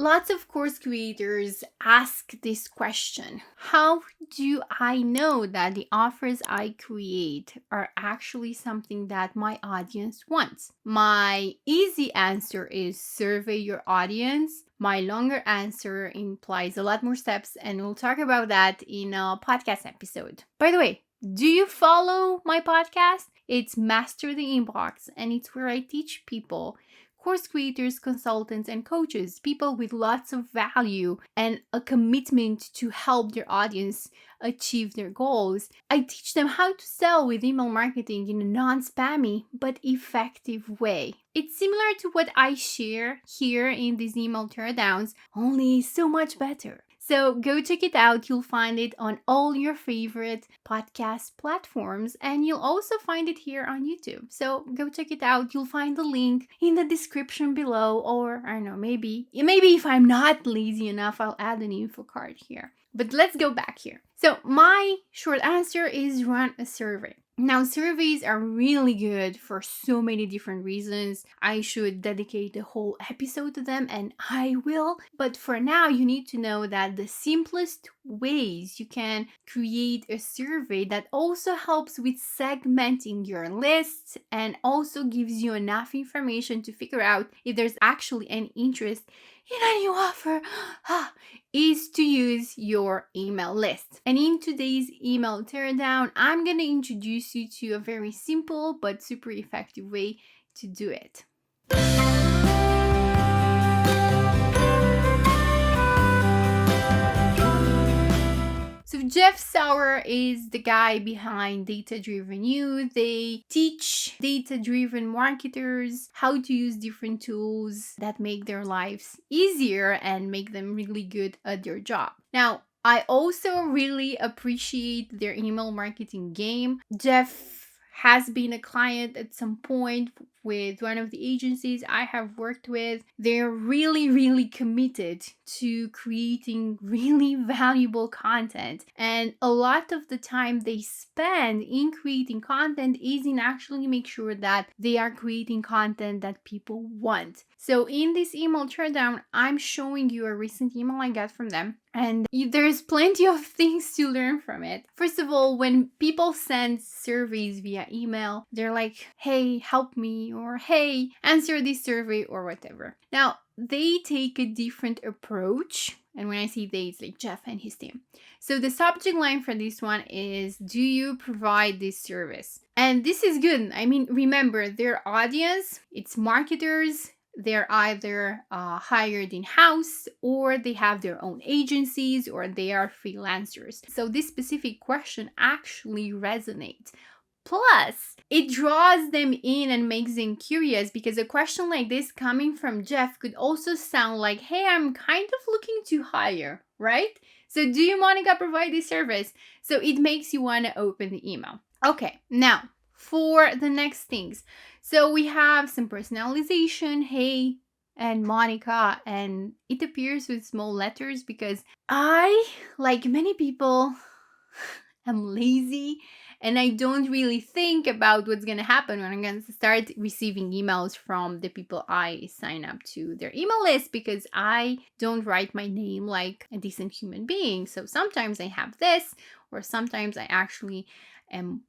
Lots of course creators ask this question: how do I know that the offers I create are actually something that my audience wants? My easy answer is survey your audience. My longer answer implies a lot more steps, and we'll talk about that in a podcast episode. By the way, do you follow my podcast? It's Master the Inbox, and it's where I teach people, course creators, consultants, and coaches, people with lots of value and a commitment to help their audience achieve their goals. I teach them how to sell with email marketing in a non-spammy but effective way. It's similar to what I share here in these email teardowns, only so much better. So go check it out. You'll find it on all your favorite podcast platforms, and you'll also find it here on YouTube. So go check it out. You'll find the link in the description below, or I don't know, maybe if I'm not lazy enough, I'll add an info card here. But let's go back here. So my short answer is run a survey. Now, surveys are really good for so many different reasons. I should dedicate a whole episode to them, and I will. But for now, you need to know that the simplest ways you can create a survey that also helps with segmenting your lists and also gives you enough information to figure out if there's actually any interest in a new offer is to use your email list. And in today's email teardown, I'm going to introduce you to a very simple but super effective way to do it. So Jeff Sauer is the guy behind Data Driven You. They teach data-driven marketers how to use different tools that make their lives easier and make them really good at their job. Now, I also really appreciate their email marketing game. Jeff has been a client at some point with one of the agencies I have worked with. They're really, really committed to creating really valuable content. And a lot of the time they spend in creating content is in actually make sure that they are creating content that people want. So in this email teardown, I'm showing you a recent email I got from them. And there's plenty of things to learn from it. First of all, when people send surveys via email, they're like, hey, help me, or hey, answer this survey, or whatever. Now, they take a different approach. And when I say they, it's like Jeff and his team. So the subject line for this one is, do you provide this service? And this is good. I mean, remember, their audience, it's marketers. They're either hired in-house, or they have their own agencies, or they are freelancers. So this specific question actually resonates. Plus, it draws them in and makes them curious, because a question like this coming from Jeff could also sound like, hey, I'm kind of looking to hire, right? So do you, Monica, provide this service? So it makes you want to open the email. Okay, now for the next things. So we have some personalization, hey, and Monica, and it appears with small letters because I, like many people, am lazy and I don't really think about what's going to happen when I'm going to start receiving emails from the people I sign up to their email list, because I don't write my name like a decent human being. So sometimes I have this, or sometimes I actually am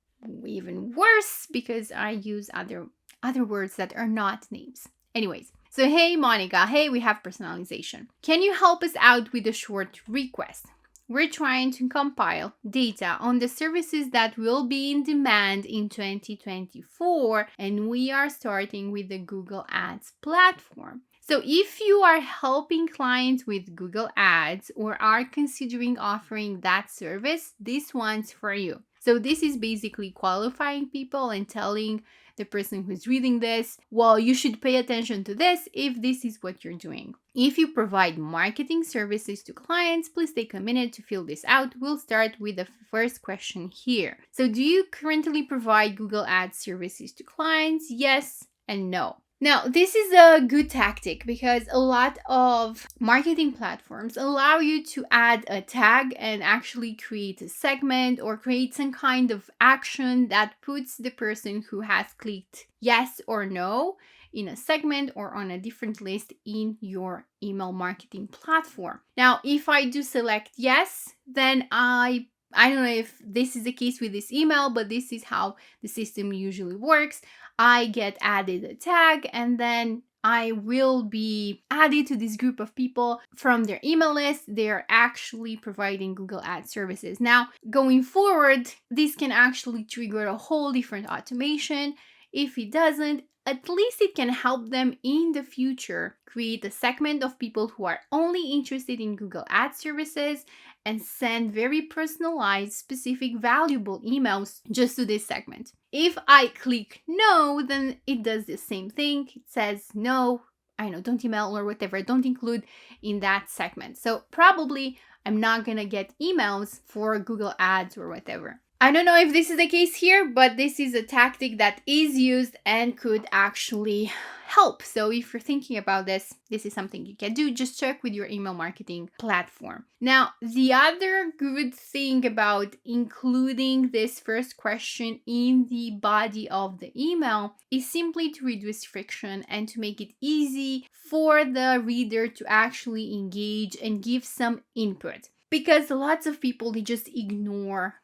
even worse because I use other words that are not names. Anyways, so hey Monica, hey, we have personalization. Can you help us out with a short request? We're trying to compile data on the services that will be in demand in 2024, and we are starting with the Google Ads platform. So if you are helping clients with Google Ads or are considering offering that service, this one's for you. So this is basically qualifying people and telling the person who's reading this, well, you should pay attention to this if this is what you're doing. If you provide marketing services to clients, please take a minute to fill this out. We'll start with the first question here. So do you currently provide Google Ads services to clients? Yes and no. Now, this is a good tactic because a lot of marketing platforms allow you to add a tag and actually create a segment or create some kind of action that puts the person who has clicked yes or no in a segment or on a different list in your email marketing platform. Now, if I do select yes, then I don't know if this is the case with this email, but this is how the system usually works. I get added a tag, and then I will be added to this group of people from their email list. They're actually providing Google Ads services. Now, going forward, this can actually trigger a whole different automation. If it doesn't, at least it can help them in the future create a segment of people who are only interested in Google Ads services and send very personalized, specific, valuable emails just to this segment. If I click no, then it does the same thing. It says no, don't email or whatever, don't include in that segment. So probably I'm not gonna get emails for Google Ads or whatever. I don't know if this is the case here, but this is a tactic that is used and could actually help. So if you're thinking about this is something you can do. Just check with your email marketing platform. Now, the other good thing about including this first question in the body of the email is simply to reduce friction and to make it easy for the reader to actually engage and give some input. Because lots of people, they just ignore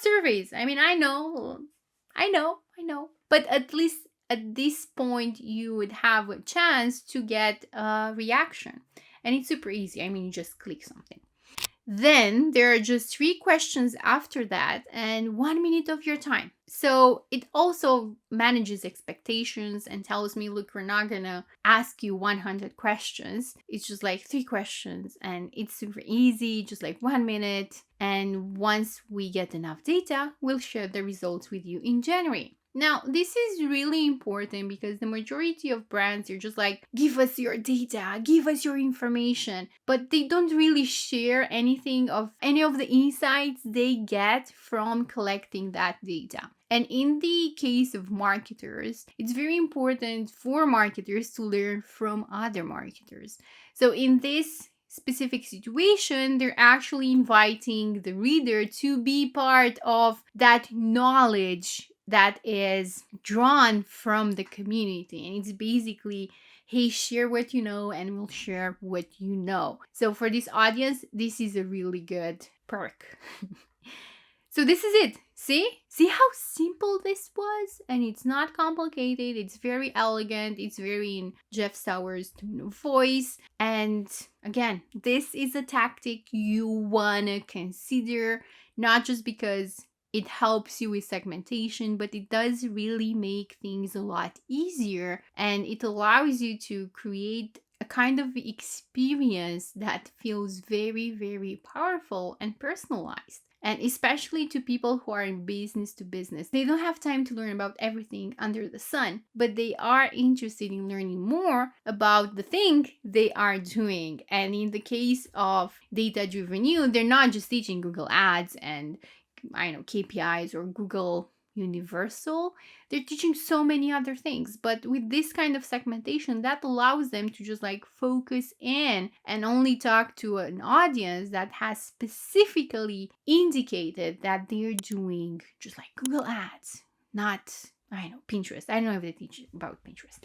surveys. I mean, I know. But at least at this point, you would have a chance to get a reaction. And it's super easy. I mean, you just click something. Then there are just 3 questions after that and 1 minute of your time. So it also manages expectations and tells me, look, we're not going to ask you 100 questions. It's just like 3 questions and it's super easy, just like 1 minute. And once we get enough data, we'll share the results with you in January. Now, this is really important because the majority of brands are just like, give us your data, give us your information, but they don't really share any of the insights they get from collecting that data. And in the case of marketers, it's very important for marketers to learn from other marketers. So in this specific situation, they're actually inviting the reader to be part of that knowledge that is drawn from the community. And it's basically, hey, share what you know and we'll share what you know. So for this audience, this is a really good perk. So this is it. See how simple this was? And it's not complicated. It's very elegant. It's very in Jeff Sauer's tone of voice. And again, this is a tactic you want to consider, not just because it helps you with segmentation, but it does really make things a lot easier, and it allows you to create a kind of experience that feels very, very powerful and personalized. And especially to people who are in business to business, they don't have time to learn about everything under the sun, but they are interested in learning more about the thing they are doing. And in the case of data-driven you, they're not just teaching Google Ads and KPIs or Google Universal. They're teaching so many other things. But with this kind of segmentation, that allows them to just like focus in and only talk to an audience that has specifically indicated that they're doing just like Google Ads, not, Pinterest. I don't know if they teach about Pinterest.